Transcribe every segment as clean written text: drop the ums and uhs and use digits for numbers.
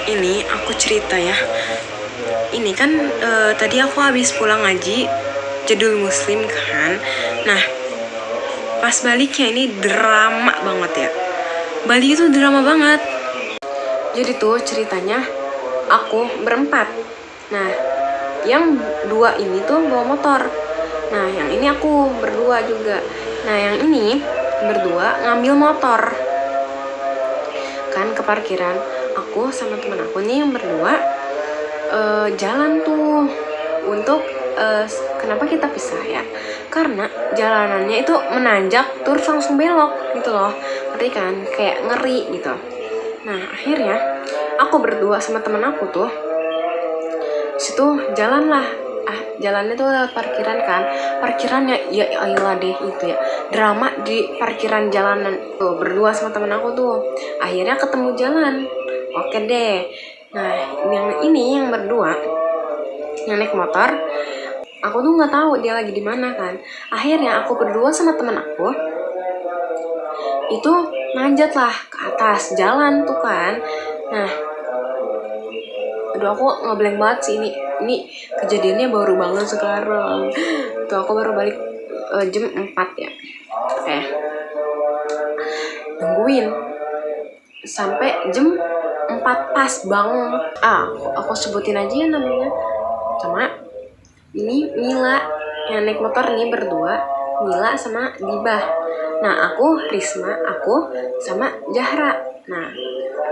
Ini aku cerita ya. Ini kan tadi aku habis pulang ngaji Jadul Muslim kan. Nah, pas baliknya ini drama banget ya. Bali itu drama banget. Jadi tuh ceritanya aku berempat. Nah, yang dua ini tuh bawa motor. Nah, yang ini aku berdua juga. Nah, yang ini berdua ngambil motor kan ke parkiran. Aku sama teman aku nih yang berdua jalan tuh untuk kenapa kita pisah ya, karena jalanannya itu menanjak terus langsung belok gitu loh, ngerti kan, kayak ngeri gitu. Nah akhirnya aku berdua sama teman aku tuh situ jalan lah. Jalannya tuh lewat parkiran kan, parkirannya ya Allah deh itu ya, drama di parkiran jalanan tuh berdua sama teman aku tuh. Akhirnya ketemu jalan, oke deh. Nah yang berdua yang naik motor, aku tuh nggak tahu dia lagi di mana kan. Akhirnya aku berdua sama teman aku itu manjat lah ke atas jalan tuh kan. Nah aduh aku ngeblank banget sih, ini kejadiannya baru banget sekarang tuh. Aku baru balik jam 4 ya, nungguin sampai jam 4 pas banget. Aku sebutin aja ya namanya. Sama ini Mila yang naik motor nih berdua, Mila sama Dibah. Nah aku Risma, aku sama Jahra. Nah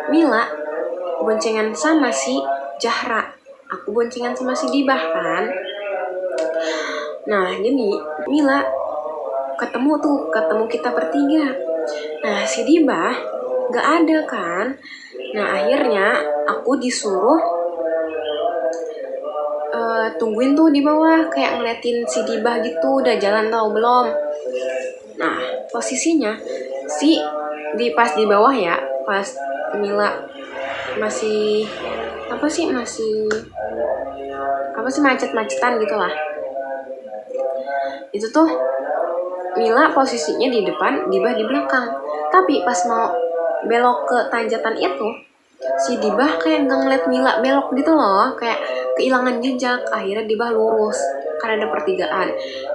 Mila boncengan sama si Jahra, aku boncengan sama si Dibah kan. Nah jadi Mila ketemu kita bertiga. Nah si Dibah gak ada kan. Nah akhirnya aku disuruh tungguin tuh di bawah, kayak ngeliatin si Dibah gitu udah jalan tau belum. Nah posisinya si pas di bawah ya, pas Mila masih macet-macetan gitu lah. Itu tuh Mila posisinya di depan, Dibah di belakang. Tapi pas mau belok ke tanjakan itu, si Dibah kayak gak ngeliat Mila belok gitu loh, kayak kehilangan jejak. Akhirnya Dibah lurus, karena ada pertigaan,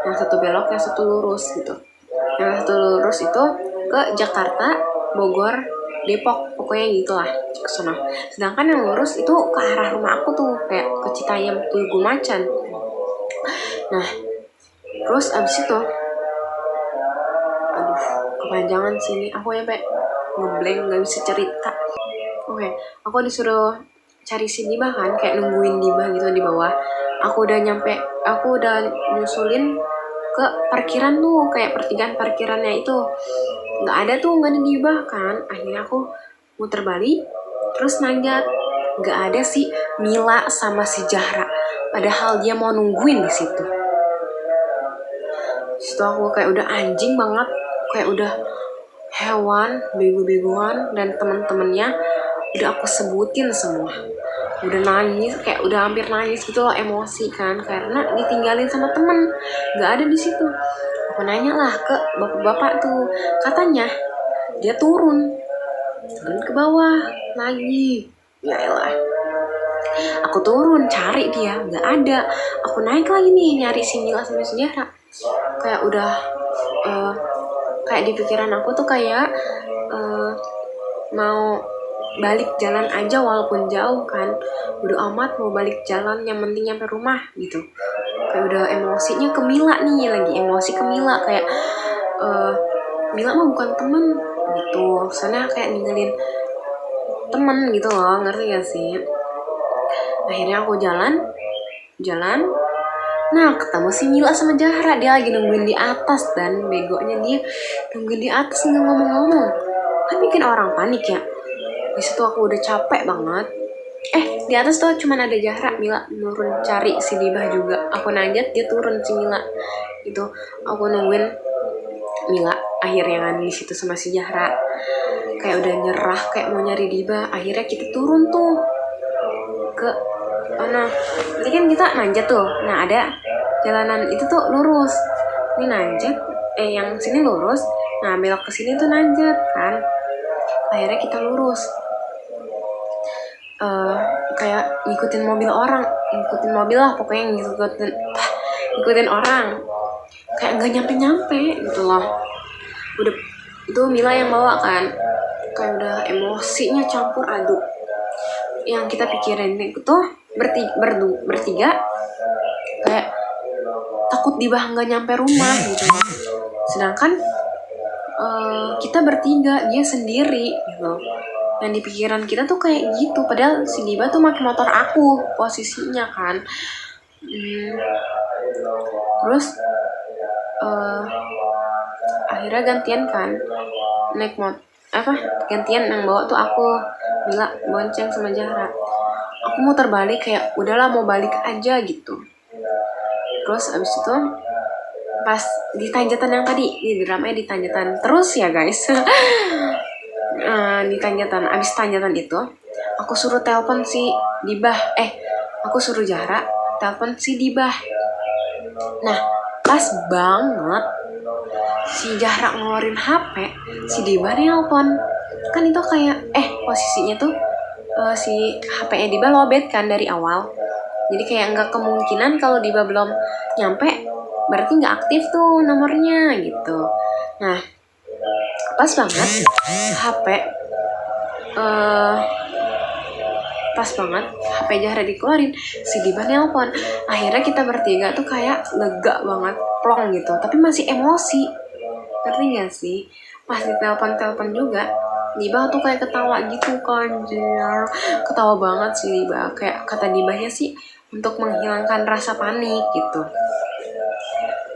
yang satu belok, yang satu lurus gitu. Yang satu lurus itu ke Jakarta, Bogor, Depok, pokoknya gitulah ke sana. Sedangkan yang lurus itu ke arah rumah aku tuh, kayak ke Citayam, Tugu Macan. Nah terus abis itu kepanjangan sini, aku ya ngeblank, gak bisa cerita. Oke, aku disuruh cari si Dibah kan, kayak nungguin Dibah gitu di bawah. Aku udah nyusulin ke parkiran tuh, kayak pertigaan parkirannya itu nggak ada Dibah kan. Akhirnya aku muter balik terus nanjak, nggak ada si Mila sama si Jahra, padahal dia mau nungguin di situ. Situ aku kayak udah anjing banget, kayak udah hewan, bego-begoan, dan temen-temennya udah aku sebutin semua. Udah nangis, kayak udah hampir nangis gitu loh, emosi kan, karena ditinggalin sama temen, nggak ada di situ. Aku nanya lah ke bapak-bapak tuh, katanya dia turun ke bawah lagi. Ya elah, aku turun cari dia, nggak ada. Aku naik lagi nih nyari si Mila sama si Jahra. Kayak udah kayak di pikiran aku tuh kayak mau balik jalan aja walaupun jauh kan, udah amat mau balik jalan, yang penting nyampe rumah gitu. Kayak udah emosinya ke Mila nih, lagi emosi ke Mila, kayak Mila mah bukan temen gitu, soalnya kayak ninggalin temen gitu loh, ngerti gak sih. Akhirnya aku jalan, nah ketemu si Mila sama Jahra, dia lagi nungguin di atas, dan begonya dia nungguin di atas nggak ngomong-ngomong, kan bikin orang panik ya. Di situ aku udah capek banget. Di atas tuh cuman ada Jahra, Mila nurun cari si Dibah juga. Aku nanjak, dia turun si Mila. Itu aku nungguin Mila akhirnya kan di situ sama si Jahra. Kayak udah nyerah, kayak mau nyari Dibah. Akhirnya kita turun tuh ke mana? Tadi kan kita nanjak tuh. Nah ada jalanan itu tuh lurus. Ini nanjak, yang sini lurus. Nah belok ke sini tuh nanjak kan. Akhirnya kita lurus. kayak ngikutin mobil orang, ngikutin mobil lah pokoknya, ngikutin orang, kayak nggak nyampe gitu loh. Udah itu Mila yang bawa kan, kayak udah emosinya campur aduk. Yang kita pikirin itu bertiga kayak takut Dibah nggak nyampe rumah gitu loh. Sedangkan kita bertiga, dia sendiri gitu. Dan di pikiran kita tuh kayak gitu, padahal si Dibah tuh pakai motor aku posisinya kan. Terus akhirnya gantian kan naik gantian yang bawa tuh aku, Mila bonceng sama Zahra. Aku muter balik kayak udahlah mau balik aja gitu. Terus abis itu pas di tanjatan yang tadi, di dramanya di tanjatan terus ya guys. Di tanjatan, abis tanjatan itu aku suruh telepon si Dibah, aku suruh Zahra telepon si Dibah. Nah pas banget si Zahra ngeluarin HP, si Dibah nelpon. Kan itu kayak posisinya tuh si HP-nya Dibah lowbat kan dari awal. Jadi kayak nggak kemungkinan kalau Dibah belum nyampe berarti nggak aktif tuh nomornya gitu. Nah pas banget HP Zahra dikeluarin, si Dibah nelpon. Akhirnya kita bertiga tuh kayak lega banget, plong gitu, tapi masih emosi, ngerti gak sih? Pas ditelepon juga, Dibah tuh kayak ketawa gitu kan, ketawa banget sih Dibah. Kayak kata Dibahnya sih untuk menghilangkan rasa panik gitu.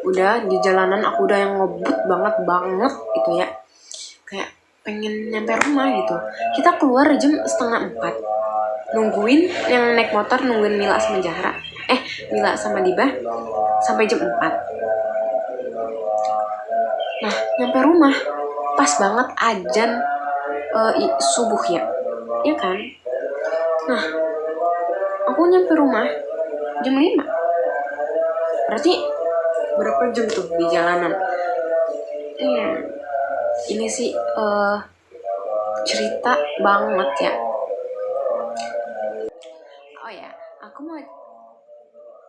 Udah di jalanan aku udah yang ngebut banget gitu ya, kayak pengen nyampe rumah gitu. Kita keluar jam 3:30, nungguin yang naik motor, nungguin Mila sama Zahra, Mila sama Dibah sampai jam 4. Nah nyampe rumah pas banget azan subuh ya kan. Nah aku nyampe rumah jam 5, berarti berapa jam tuh di jalanan. Ini sih cerita banget ya. Oh ya, aku mau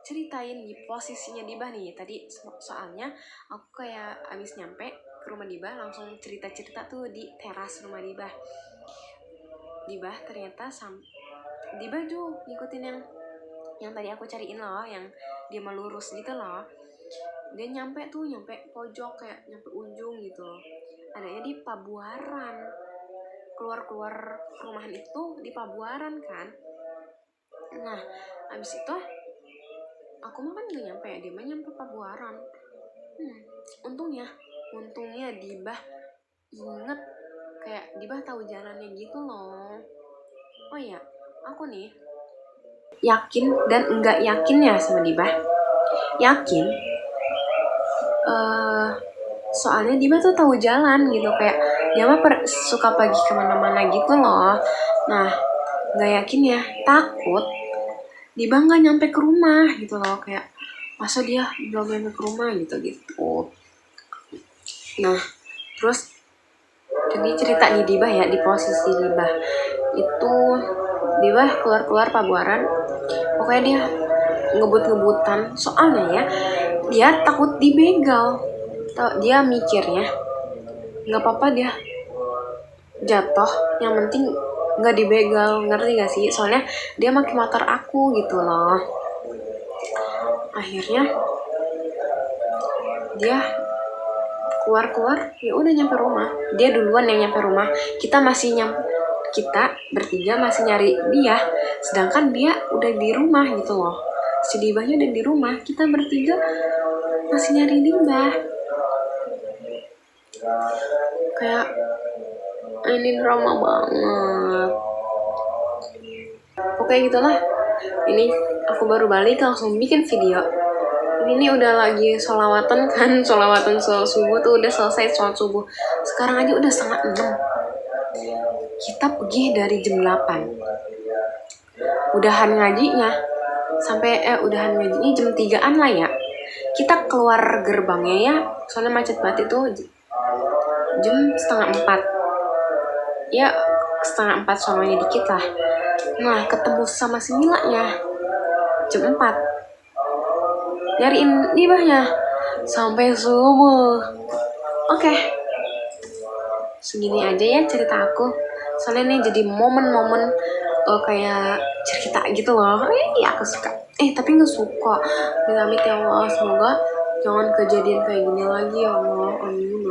ceritain di posisinya Dibah nih tadi, soalnya aku kayak abis nyampe ke rumah Dibah langsung cerita tuh di teras rumah Dibah. Dibah ternyata Dibah tuh ngikutin yang tadi aku cariin loh, yang dia melurus gitu loh. Dia nyampe pojok, kayak nyampe ujung gitu loh. Adanya di Pabuaran, keluar perumahan itu di Pabuaran kan. Nah abis itu aku mah kan gak nyampe, dia mah nyampe Pabuaran. Untungnya Dibah inget, kayak Dibah tahu jalannya gitu loh. Oh ya, aku nih yakin dan enggak yakin ya sama Dibah. Yakin soalnya Dibah tuh tahu jalan gitu, kayak dia mah suka pergi kemana-mana gitu loh. Nah nggak yakin ya, takut Dibah nggak nyampe ke rumah gitu loh, kayak masa dia belum nyampe ke rumah gitu. Nah terus jadi cerita nih Dibah ya, di posisi Dibah itu Dibah keluar Pabuaran, pokoknya dia ngebut-ngebutan, soalnya ya dia takut dibegal. Dia mikirnya nggak apa-apa dia jatuh, yang penting nggak dibegal, ngerti gak sih? Soalnya dia pakai motor aku gitu loh. Akhirnya dia keluar ya udah nyampe rumah. Dia duluan yang nyampe rumah, kita bertiga masih nyari dia, sedangkan dia udah di rumah gitu loh. Si Dibahnya udah di rumah, kita bertiga masih nyari Dibah. Kayak ini drama banget. Pokoknya gitulah. Ini aku baru balik langsung bikin video. Ini udah lagi sholawatan kan, sholawatan sholat subuh tuh udah selesai sholat subuh. Sekarang aja udah 5:30. Kita pergi dari jam 8. Udahan ngajinya jam 3-an lah ya. Kita keluar gerbangnya ya, soalnya macet banget itu, jam 3:30. Ya setengah 4 sononya dikit lah. Nah ketemu sama si Milanya jam 4, nyariin Dibahnya sampai subuh. Oke, segini aja ya cerita aku. Soalnya ini jadi momen-momen kayak cerita gitu loh. Iya aku suka. Tapi nggak suka. Amit-amit ya Allah, semoga jangan kejadian kayak gini lagi ya Allah. Amin.